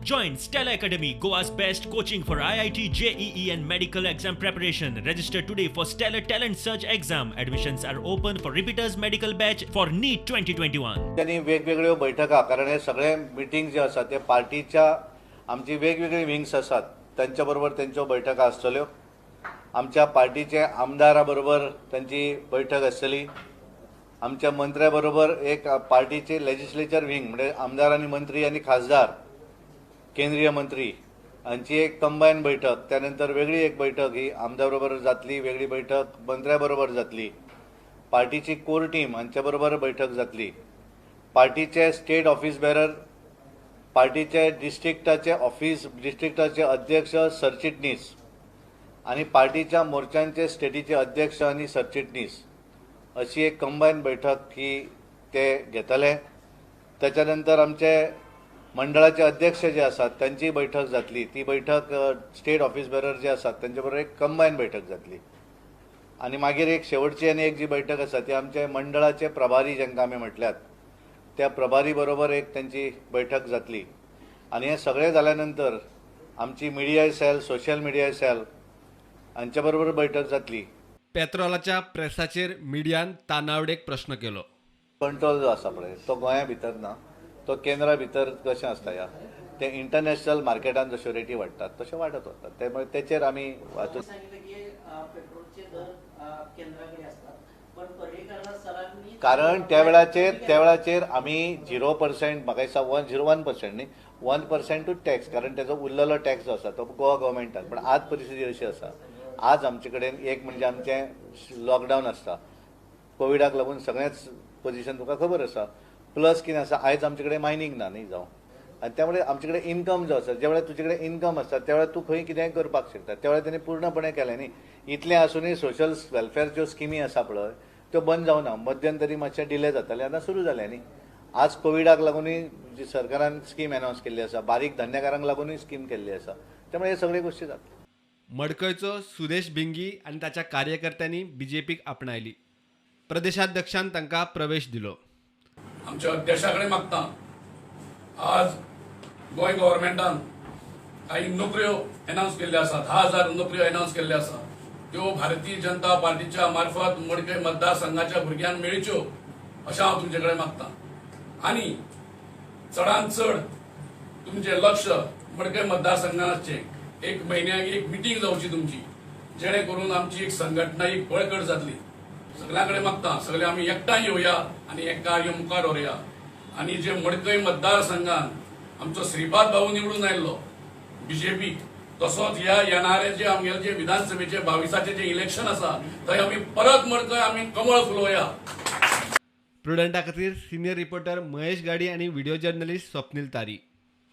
Join Stella Academy, Goa's best coaching for IIT, JEE and medical exam preparation. Register today for Stellar Talent Search exam. Admissions are open for repeaters medical batch for NEET 2021. त्यांनी वेगवेगळ्यो बैठका, कारण हे सगळे meeting जे आसात ते पार्टीच्या आमची वेगवेगळी विंग्स आसात त्यांच्या बरोबर त्यांच्यो बैठका आसतल्यो. आमच्या पार्टीचे आमदारा बरोबर त्यांची बैठक आसतली. आमच्या मंत्र्या बरोबर एक पार्टीचे लेजिस्लेचर विंग म्हणजे आमदार आणि मंत्री आणि खासदार केंद्रीय मंत्री हांची एक कंबायन बैठक, त्यानंतर वेगळी एक बैठक ही आमदार बरोबर जातली, वेगळी बैठक मंत्र्या बरोबर जातली. पार्टीची कोर टीम हांच्या बरोबर बैठक जातली. पार्टीचे स्टेट ऑफिस बेरर, पार्टीचे डिस्ट्रिक्टाचे अध्यक्ष, सरचिटणीस आणि पार्टीच्या मोर्चांचे स्टेटीचे अध्यक्ष आणि सरचिटणीस अशी एक कंबायन बैठक ही ते घेतले. त्याच्यानंतर आमचे मंडळाचे अध्यक्ष जे आसात त्यांची बैठक जातली. ती बैठक स्टेट ऑफिस बेरर जे आसात त्यांच्या बरोबर एक कंबायन बैठक जातली. आणि मागीर एक शेवटची आणि एक जी बैठक आसा ती आमचे मंडळाचे प्रभारी जांकां आमी म्हटल्यात त्या प्रभारी बरोबर एक त्यांची बैठक जातली. आणि हे सगळें जाल्यानंतर आमची media cell, social media cell हांच्या बरोबर बैठक जातली. पेत्रोलाच्या प्रेसाचेर मिडियान तानावडेक प्रश्न केलो. कंट्रोल जो आसा पळय तो गोंया भितर ना, तो केंद्रा भितर कशें आसता ह्या ते इंटरनॅशनल मार्केटान जश्यो रेटी वाडटात तशें वाडत वतात. त्यामुळे तेचेर आमी कारण त्या वेळाचेर आमी 0% म्हाका दिसता 1% न्ही 1% टू टॅक्स, कारण तेजो उरलेलो टॅक्स जो आसा तो गोवा गव्हर्मेंटाक. पण आज परिस्थिती अशी आसा, आज आमचे कडेन एक म्हणजे आमचें लॉकडावन आसता, कोविडाक लागून सगळेंच पोजिशन तुका खबर आसा. प्लस कितें आसा, आयज आमचे कडेन मायनींग ना न्ही जावं, आनी त्यामुळे आमचे कडेन इन्कम जो आसा, ज्या वेळार तुजे कडेन इन्कम आसता त्या वेळार तूं खंय कितेंय करपाक शकता. त्या वेळार तेणी पूर्णपणे केलें न्ही. इतलें आसूनय सोशल वेलफेअर ज्यो स्किमी आसा पळय त्यो बंद जावना. मध्यंतरी मातशें डिले जातालें, आतां सुरू जालें न्ही. आज कोविडाक लागूनय जी सरकारान स्कीम अनावन्स केल्ली आसा, बारीक धंदेकारांक लागूनय स्कीम केल्ली आसा. त्यामुळे हे सगळे गोष्टी जातात. मडकयचो सुदेश भिंगी आनी ताच्या कार्यकर्त्यांनी बीजेपीक आपणायली. प्रदेशाध्यक्षान तांकां प्रवेश दिलो. आमच्या अध्यक्षा कडेन मागता, आज गोंय गव्हर्मेंटान काही नोकऱ्यो अनावन्स केल्ल्यो आसा, 10,000 नोकऱ्यो अनावन्स केल्ल्यो आसा. त्यो भारतीय जनता पार्टीच्या मार्फत मडकय मतदारसंघाच्या भुरग्यांक मेळच्यो अशें हांव तुमचे कडेन मागतां. आनी चडांत चड तुमचें लक्ष मडकय मतदारसंघाचें एक म्हयन्याक एक मिटींग जावची तुमची, जेणे करून आमची एक संघटना एक बळकट जातली. सगळ्यां कडेन मागता, सगळे आमी एकठांय येवया आनी हें कार्य मुखार व्हरया. आनी जे मडकय मतदारसंघान आमचो श्रीपाद भाऊ निवडून आयिल्लो बीजेपी, तसोच ह्या येणारे जे आमगेले जे विधानसभेचे 22 जे इलेक्शन आसा थंय आमी परत मडकय आमी कमळ फुलोवया. प्रुडंटा खातीर सिनियर रिपोर्टर महेश गाडी आनी व्हिडिओ जर्नलिस्ट स्वप्नील तारी.